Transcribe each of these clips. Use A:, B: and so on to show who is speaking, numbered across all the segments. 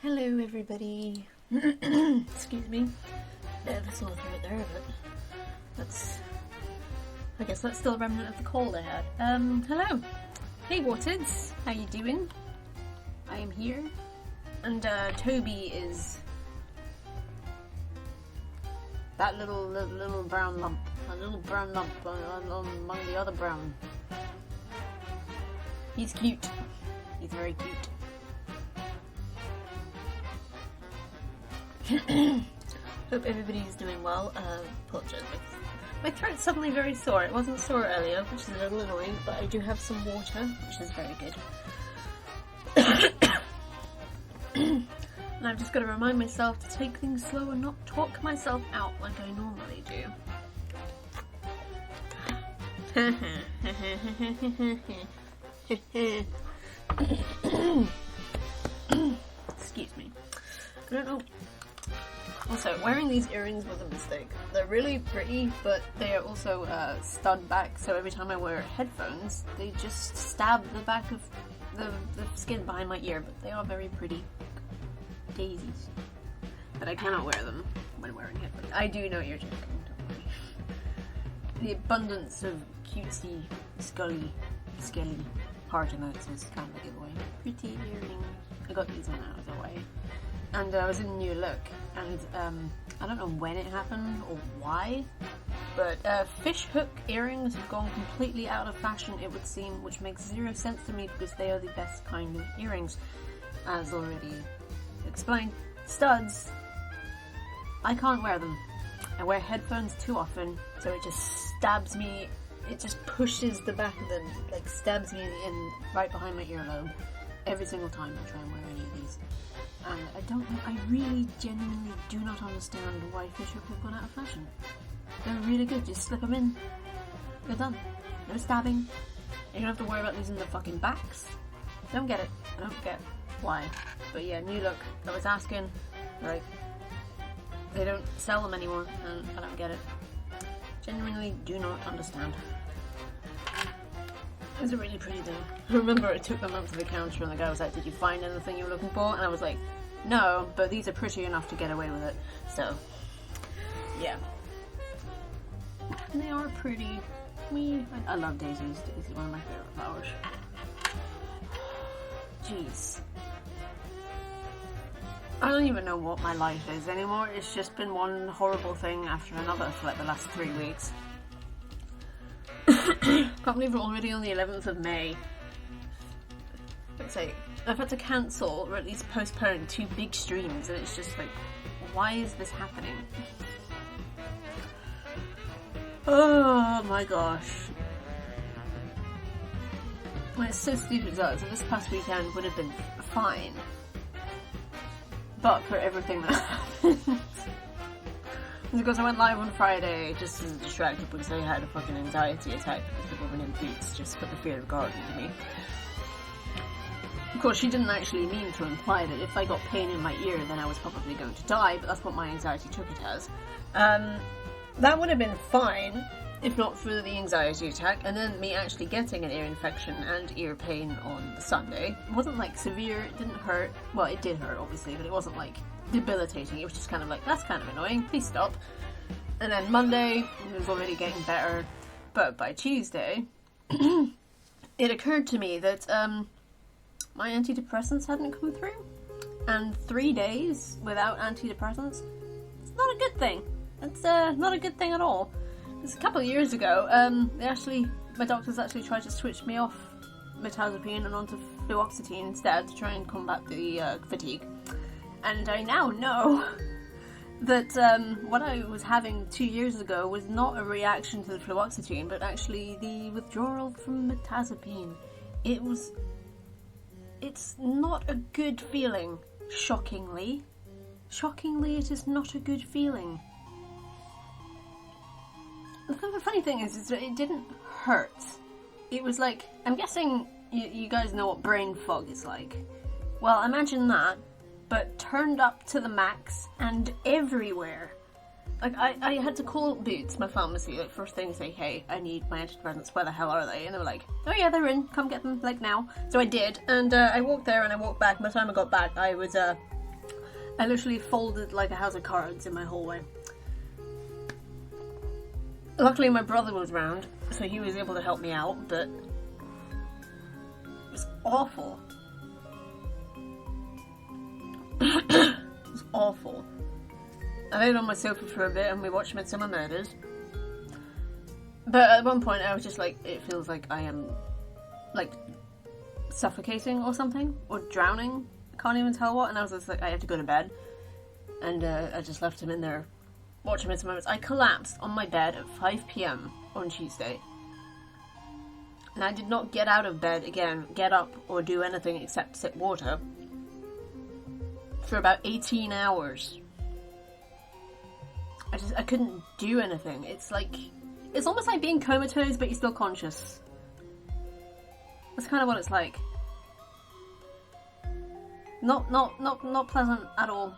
A: Hello everybody. Excuse me. Bit of a sore throat there, but I guess that's still a remnant of the cold I had. Hello. Hey Waters, how you doing? I am here. And Toby is that little brown lump. A little brown lump among the other brown. He's cute. He's very cute. Hope everybody's doing well. Apologize. My throat's suddenly very sore. It wasn't sore earlier, which is a little annoying, but I do have some water, which is very good. And I've just got to remind myself to take things slow and not talk myself out like I normally do. Excuse me. I don't know. Also, wearing these earrings was a mistake. They're really pretty, but they are also stud back, so every time I wear headphones, they just stab the back of the skin behind my ear, but they are very pretty daisies. But I cannot wear them when wearing headphones. I do know you're joking, don't worry. The abundance of cutesy, skelly part emotes is kind of a giveaway. Pretty earring. I got these when I was away. And I was in a new look, and I don't know when it happened or why, but fish hook earrings have gone completely out of fashion, it would seem, which makes zero sense to me because they are the best kind of earrings, as already explained. Studs, I can't wear them. I wear headphones too often, so it just stabs me, it just pushes the back of them, like stabs me in right behind my earlobe every single time I try and wear any of these. And I don't know, I really genuinely do not understand why fish hook have gone out of fashion. They're really good, just slip them in. They're done. No stabbing. You don't have to worry about losing the fucking backs. I don't get it. I don't get why. But yeah, new look. I was asking, like, they don't sell them anymore, and I don't get it. Genuinely do not understand. It was really pretty though. I remember I took them up to the counter and the guy was like, did you find anything you were looking for? And I was like, no, but these are pretty enough to get away with it. So, yeah. And they are pretty. I love daisies. Daisies are one of my favourite flowers. Jeez. I don't even know what my life is anymore. It's just been one horrible thing after another for like the last 3 weeks. Can't believe we're already on the 11th of May. Let's say I've had to cancel or at least postpone 2 big streams, and it's just like, why is this happening? Oh my gosh. It's so stupid though. So this past weekend would have been fine, but for everything that happened. Because I went live on Friday just as a distraction because I had a fucking anxiety attack because the woman in Boots just put the fear of God into me. Of course, she didn't actually mean to imply that if I got pain in my ear then I was probably going to die, but that's what my anxiety took it as. That would have been fine if not for the anxiety attack and then me actually getting an ear infection and ear pain on the Sunday. It wasn't like severe, it didn't hurt. Well, it did hurt obviously, but it wasn't like debilitating. It was just kind of like, that's kind of annoying, please stop. And then Monday it was already getting better, but by Tuesday it occurred to me that my antidepressants hadn't come through, and 3 days without antidepressants, it's not a good thing. It's not a good thing at all. Because a couple of years ago my doctors actually tried to switch me off mirtazapine and onto fluoxetine instead to try and combat the fatigue. And I now know that what I was having 2 years ago was not a reaction to the fluoxetine, but actually the withdrawal from mirtazapine. It's not a good feeling, shockingly. Shockingly, it is not a good feeling. The funny thing is that it didn't hurt. It was like, I'm guessing you guys know what brain fog is like. Well, imagine that, but turned up to the max and everywhere. Like, I had to call Boots, my pharmacy, like, first thing, say, hey, I need my antidepressants, where the hell are they? And they were like, oh yeah, they're in, come get them, like, now. So I did, and I walked there and I walked back. By the time I got back, I was I literally folded like a house of cards in my hallway. Luckily my brother was around, so he was able to help me out, but it was awful. It was awful. I laid on my sofa for a bit and we watched Midsummer Murders. But at one point I was just like, it feels like I am like suffocating or something, or drowning. I can't even tell what. And I was just like, I had to go to bed. And I just left him in there watching Midsummer Murders. I collapsed on my bed at 5 p.m. on Tuesday. And I did not get out of bed again, get up or do anything except sip water for about 18 hours. I couldn't do anything. It's like, it's almost like being comatose, but you're still conscious. That's kind of what it's like. Not pleasant at all.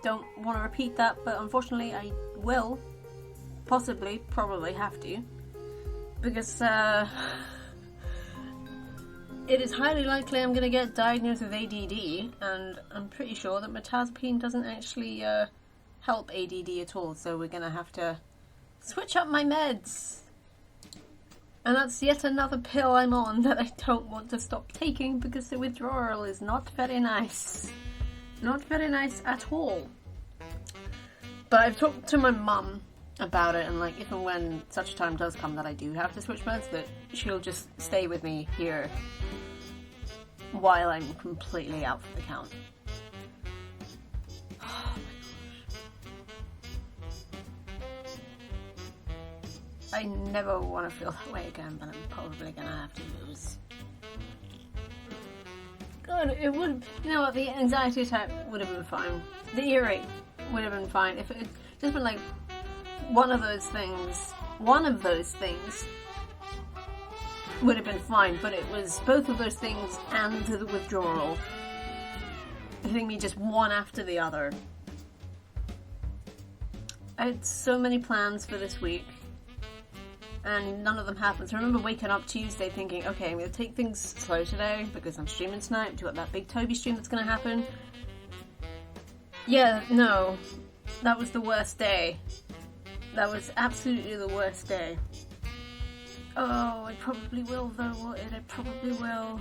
A: Don't want to repeat that, but unfortunately I will. Possibly, probably have to. Because, it is highly likely I'm going to get diagnosed with ADD, and I'm pretty sure that mirtazapine doesn't actually, help ADD at all, so we're going to have to switch up my meds. And that's yet another pill I'm on that I don't want to stop taking because the withdrawal is not very nice. Not very nice at all. But I've talked to my mum about it, and like, if and when such a time does come that I do have to switch meds, that she'll just stay with me here while I'm completely out for the count. I never want to feel that way again, but I'm probably gonna have to lose. God, it would, you know what, the anxiety attack would have been fine. The earache would have been fine if it had just been like one of those things would have been fine, but it was both of those things and the withdrawal hitting me just one after the other. I had so many plans for this week, and none of them happened. So I remember waking up Tuesday thinking, okay, I'm going to take things slow today because I'm streaming tonight to that big Toby stream that's going to happen. Yeah, no, that was the worst day. That was absolutely the worst day. Oh, I probably will though, won't it? I probably will.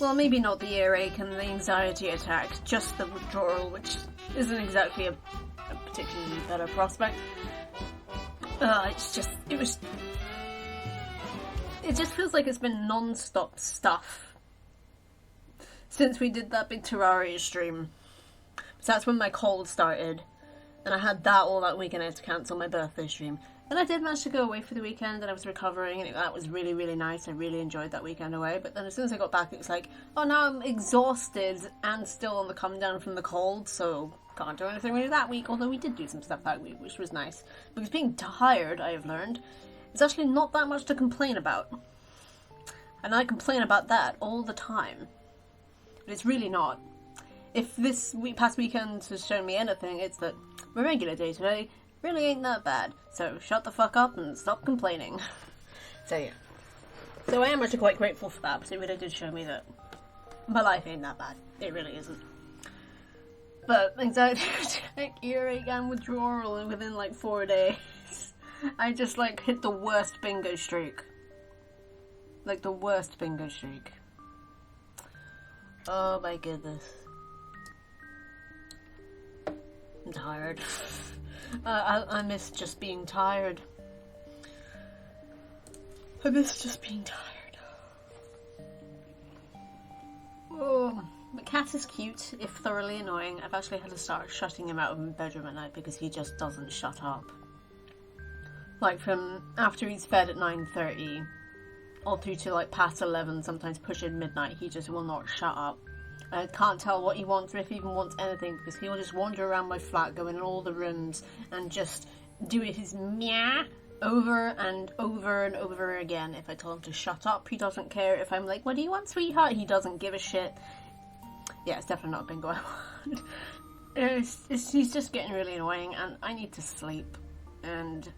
A: Well, maybe not the earache and the anxiety attack, just the withdrawal, which isn't exactly a particularly better prospect. It just feels like it's been non-stop stuff since we did that big Terraria stream. So that's when my cold started, and I had that all that weekend. I had to cancel my birthday stream. And I did manage to go away for the weekend, and I was recovering, and that was really, really nice. I really enjoyed that weekend away. But then as soon as I got back, it was like, oh, now I'm exhausted and still on the come down from the cold, so can't do anything really that week. Although we did do some stuff that week, which was nice. Because being tired, I have learned, is actually not that much to complain about. And I complain about that all the time. But it's really not. If this past weekend has shown me anything, it's that my regular day today really ain't that bad. So shut the fuck up and stop complaining. So yeah. So I am actually quite grateful for that, because it really did show me that my life ain't that bad. It really isn't. But anxiety attack, earache and withdrawal, and within like 4 days, I just like hit the worst bingo streak. Like the worst bingo streak. Oh my goodness. I'm tired. I miss just being tired. I miss just being tired. Oh, the cat is cute, if thoroughly annoying. I've actually had to start shutting him out of my bedroom at night because he just doesn't shut up. Like from after he's fed at 9:30, all through to like past 11, sometimes pushing midnight, he just will not shut up. I can't tell what he wants, or if he even wants anything, because he'll just wander around my flat, go in all the rooms, and just do his meow over and over and over again. If I tell him to shut up, he doesn't care. If I'm like, what do you want, sweetheart? He doesn't give a shit. Yeah, it's definitely not a bingo I want. He's just getting really annoying, and I need to sleep. And,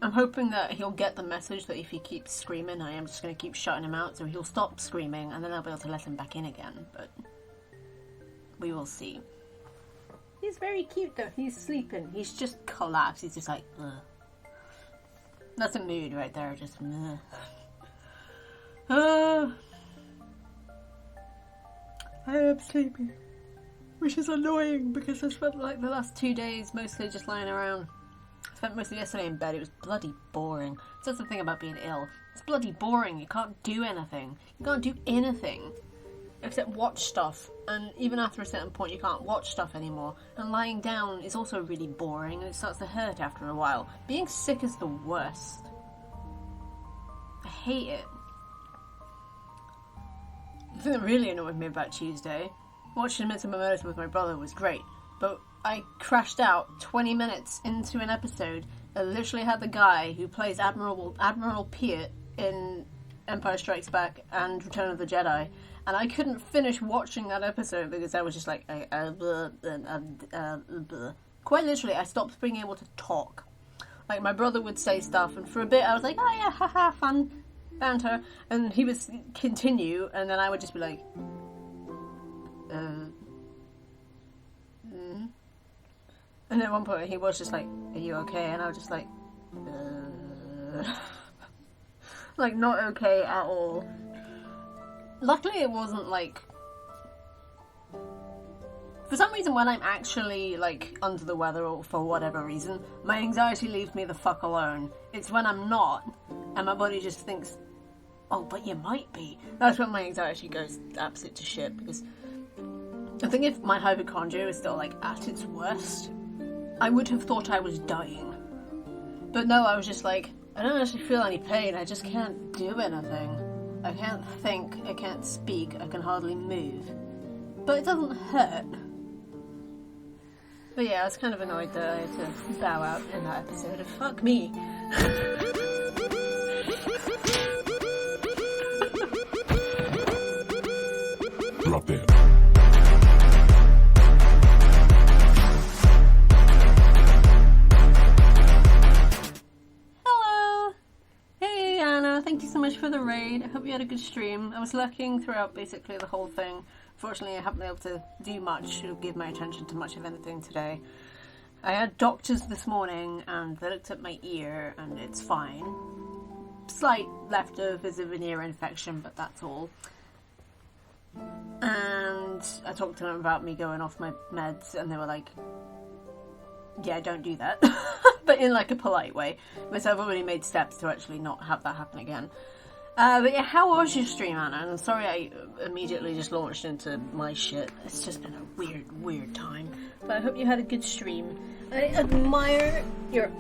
A: I'm hoping that he'll get the message that if he keeps screaming, I am just going to keep shutting him out, so he'll stop screaming, and then I'll be able to let him back in again, but we will see. He's very cute though. He's sleeping. He's just collapsed. He's just like, ugh. That's a mood right there. Just, I am sleepy. Which is annoying because I spent like the last 2 days mostly just lying around. I spent most of yesterday in bed. It was bloody boring. That's the thing about being ill. It's bloody boring. You can't do anything. You can't do anything except watch stuff. And even after a certain point, you can't watch stuff anymore. And lying down is also really boring, and it starts to hurt after a while. Being sick is the worst. I hate it. The thing that really annoyed me about Tuesday, watching Midsummer Murders with my brother was great, but I crashed out 20 minutes into an episode that literally had the guy who plays Admiral Piet in Empire Strikes Back and Return of the Jedi, and I couldn't finish watching that episode because I was just like, quite literally, I stopped being able to talk. Like, my brother would say stuff, and for a bit I was like, oh yeah, haha, fun banter, and he would continue, and then I would just be like, and at one point he was just like, are you okay? And I was just like, like, not okay at all. Luckily it wasn't like, for some reason when I'm actually like under the weather or for whatever reason, my anxiety leaves me the fuck alone. It's when I'm not and my body just thinks, oh, but you might be. That's when my anxiety goes absolute to shit, because I think if my hypochondria was still like at its worst, I would have thought I was dying. But no, I was just like, I don't actually feel any pain, I just can't do anything. I can't think, I can't speak, I can hardly move. But it doesn't hurt. But yeah, I was kind of annoyed that I had to bow out in that episode of fuck me.
B: Drop in.
A: Thank you so much for the raid. I hope you had a good stream. I was lurking throughout basically the whole thing. Fortunately, I haven't been able to do much or give my attention to much of anything today. I had doctors this morning and they looked at my ear and it's fine. Slight leftovers of an ear infection, but that's all. And I talked to them about me going off my meds and they were like, yeah, don't do that. But in like a polite way, because I've already made steps to actually not have that happen again. But yeah, how was your stream, Anna? And I'm sorry I immediately just launched into my shit. It's just been a weird time. But I hope you had a good stream. I admire your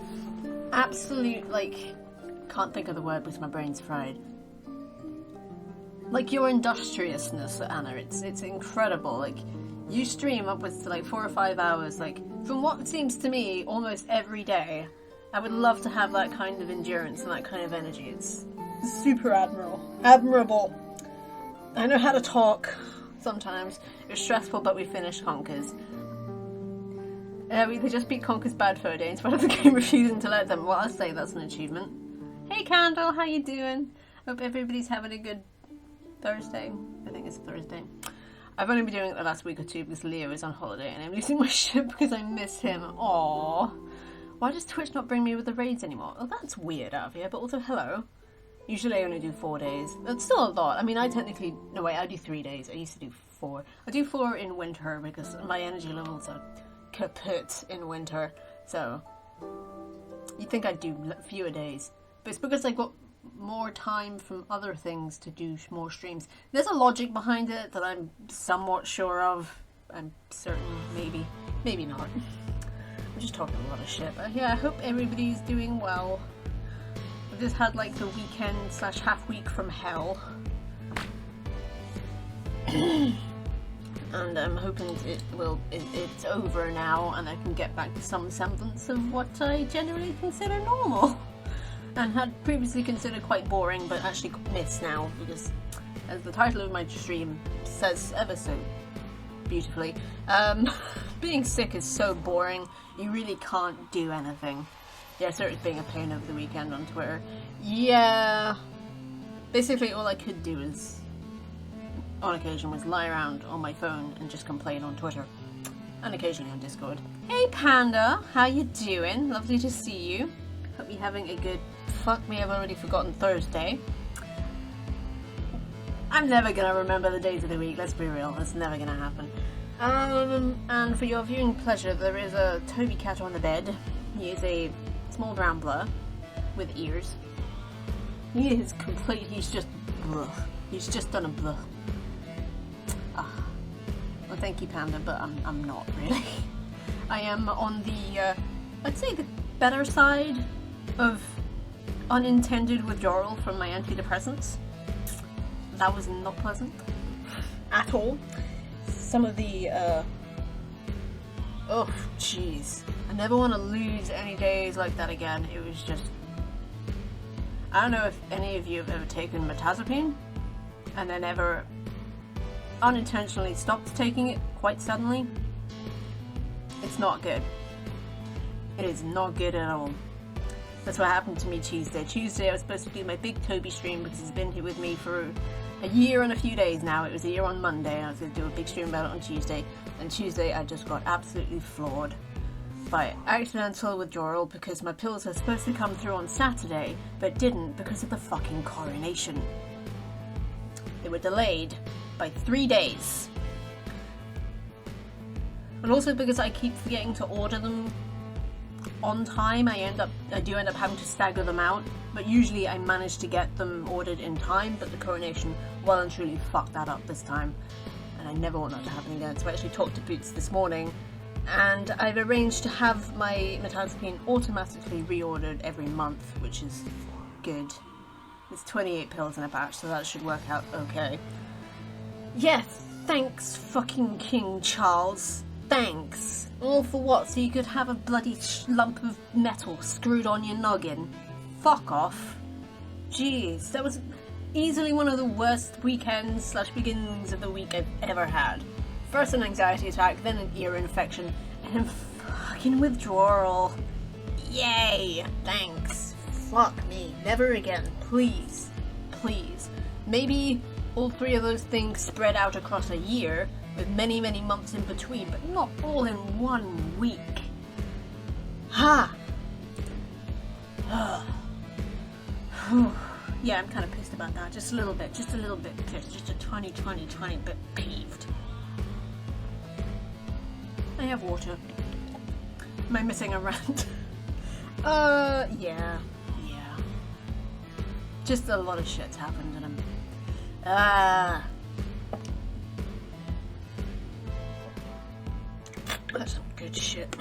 A: absolute, like, can't think of the word because my brain's fried. Like, your industriousness, Anna, it's incredible. Like, you stream upwards to like 4 or 5 hours, like, from what seems to me, almost every day. I would love to have that kind of endurance and that kind of energy. It's super admirable. I know how to talk sometimes. It's stressful, but we finished Conkers. We just beat Conkers bad for a day in spite of the game refusing to let them. Well, I'll say that's an achievement. Hey Candle, how you doing? Hope everybody's having a good Thursday. I think it's Thursday. I've only been doing it the last week or two because Leo is on holiday and I'm losing my shit because I miss him. Aww. Why does Twitch not bring me with the raids anymore? Oh, that's weird, Avia, but also hello. Usually I only do 4 days. That's still a lot. I mean, I do 3 days. I used to do 4. I do 4 in winter because my energy levels are kaput in winter. So, you'd think I'd do fewer days. But it's because I got more time from other things to do more streams. There's a logic behind it that I'm somewhat sure of. I'm certain, maybe not. I'm just talking a lot of shit, but yeah, I hope everybody's doing well. I've just had like the weekend / half week from hell. And I'm hoping it's over now and I can get back to some semblance of what I generally consider normal. And had previously considered quite boring, but actually miss now, because as the title of my stream says ever so beautifully, being sick is so boring, you really can't do anything. Yeah, I started being a pain over the weekend on Twitter. Yeah, basically all I could do is on occasion was lie around on my phone and just complain on Twitter. And occasionally on Discord. Hey Panda, how you doing? Lovely to see you. Hope you're having a good, fuck me, I've already forgotten Thursday. I'm never gonna remember the days of the week, let's be real, that's never gonna happen. And for your viewing pleasure, there is a Toby cat on the bed. He is a small rambler with ears. He is complete, he's just blah. He's just done a blah. Well, thank you, Panda, but I'm not really. I am on the, I'd say the better side of unintended withdrawal from my antidepressants. That was not pleasant at all. Some of the, oh, jeez. I never want to lose any days like that again. It was just, I don't know if any of you have ever taken mirtazapine and then ever unintentionally stopped taking it quite suddenly. It's not good. It is not good at all. That's what happened to me Tuesday. Tuesday I was supposed to do my big Toby stream because he's been here with me for a year and a few days now. It was a year on Monday. I was going to do a big stream about it on Tuesday. And Tuesday I just got absolutely floored by accidental withdrawal because my pills were supposed to come through on Saturday, but didn't because of the fucking coronation. They were delayed by 3 days. But also because I keep forgetting to order them on time, I do end up having to stagger them out, but usually I manage to get them ordered in time, but the coronation well and truly fucked that up this time, and I never want that to happen again. So I actually talked to Boots this morning, and I've arranged to have my mirtazapine automatically reordered every month, which is good. It's 28 pills in a batch, so that should work out okay. Yes, thanks fucking King Charles. Thanks. All for what? So you could have a bloody lump of metal screwed on your noggin? Fuck off. Jeez, that was easily one of the worst weekends slash beginnings of the week I've ever had. First an anxiety attack, then an ear infection, and then fucking withdrawal. Yay! Thanks. Fuck me. Never again. Please. Please. Maybe all three of those things spread out across a year, with many, many months in between, but not all in 1 week. Ha! Yeah, I'm kind of pissed about that. Just a little bit pissed. Just a tiny bit peeved. I have water. Am I missing a rant? Yeah. Just a lot of shit's happened and I'm... That's some good shit.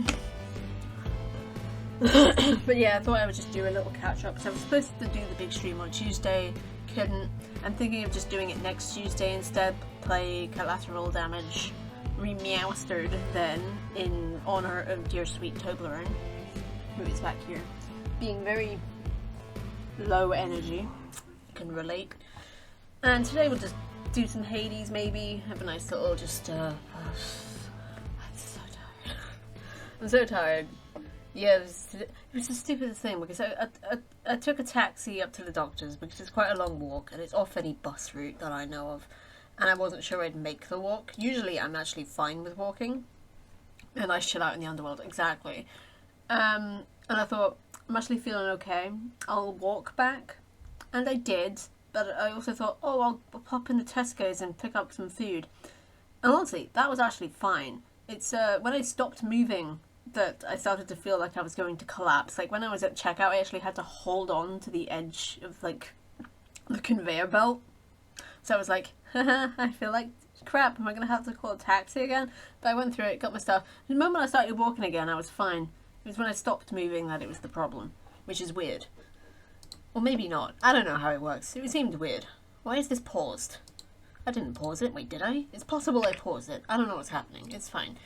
A: But yeah, I thought I would just do a little catch up because I was supposed to do the big stream on Tuesday, couldn't. I'm thinking of just doing it next Tuesday instead, play Collateral Damage Meowstered then in honour of dear sweet Toblerone, who is back here, being very low energy. I can relate. And today we'll just do some Hades maybe, have a nice little just I'm so tired. Yeah, it was the stupidest thing because I took a taxi up to the doctor's because it's quite a long walk and it's off any bus route that I know of, and I wasn't sure I'd make the walk. Usually I'm actually fine with walking. A nice chill out in the underworld, exactly. And I thought, I'm actually feeling okay. I'll walk back. And I did, but I also thought, oh, I'll pop into Tesco's and pick up some food. And honestly, that was actually fine. It's when I stopped moving that I started to feel like I was going to collapse. Like when I was at checkout, I actually had to hold on to the edge of like the conveyor belt. So I was like, haha, I feel like crap, am I going to have to call a taxi again? But I went through it, got my stuff. The moment I started walking again, I was fine. It was when I stopped moving that it was the problem, which is weird. Or maybe not. I don't know how it works. It seemed weird. Why is this paused? I didn't pause it. Wait, did I? It's possible I paused it. I don't know what's happening. It's fine.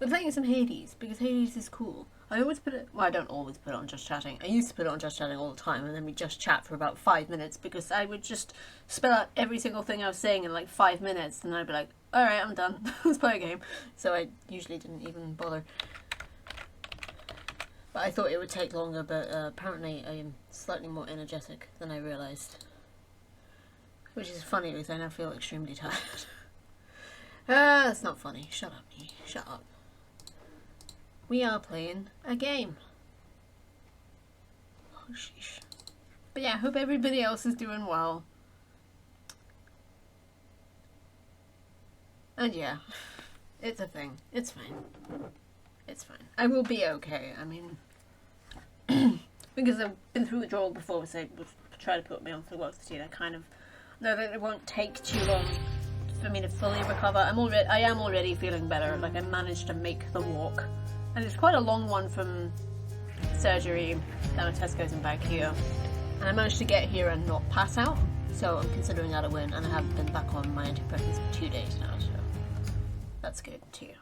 A: We're playing some Hades, because Hades is cool. I always put it... Well, I don't always put it on Just Chatting. I used to put it on Just Chatting all the time, and then we just chat for about 5 minutes, because I would just spell out every single thing I was saying in like 5 minutes, and I'd be like, alright, I'm done. Let's play a game. So I usually didn't even bother. But I thought it would take longer, but apparently I am slightly more energetic than I realised. Which is funny because I now feel extremely tired. That's not funny. Shut up, me. Shut up. We are playing a game. Oh, sheesh. But yeah, I hope everybody else is doing well. And yeah, it's a thing. It's fine. It's fine. I will be okay. I mean, because I've been through withdrawal before, so try to put me on fluoxetine. I kind of know that it won't take too long for me to fully recover. I am already feeling better. Like, I managed to make the walk, and it's quite a long one from surgery down to Tesco's and back here. And I managed to get here and not pass out, so I'm considering that a win. And I have been back on my antidepressants for 2 days now, so that's good too.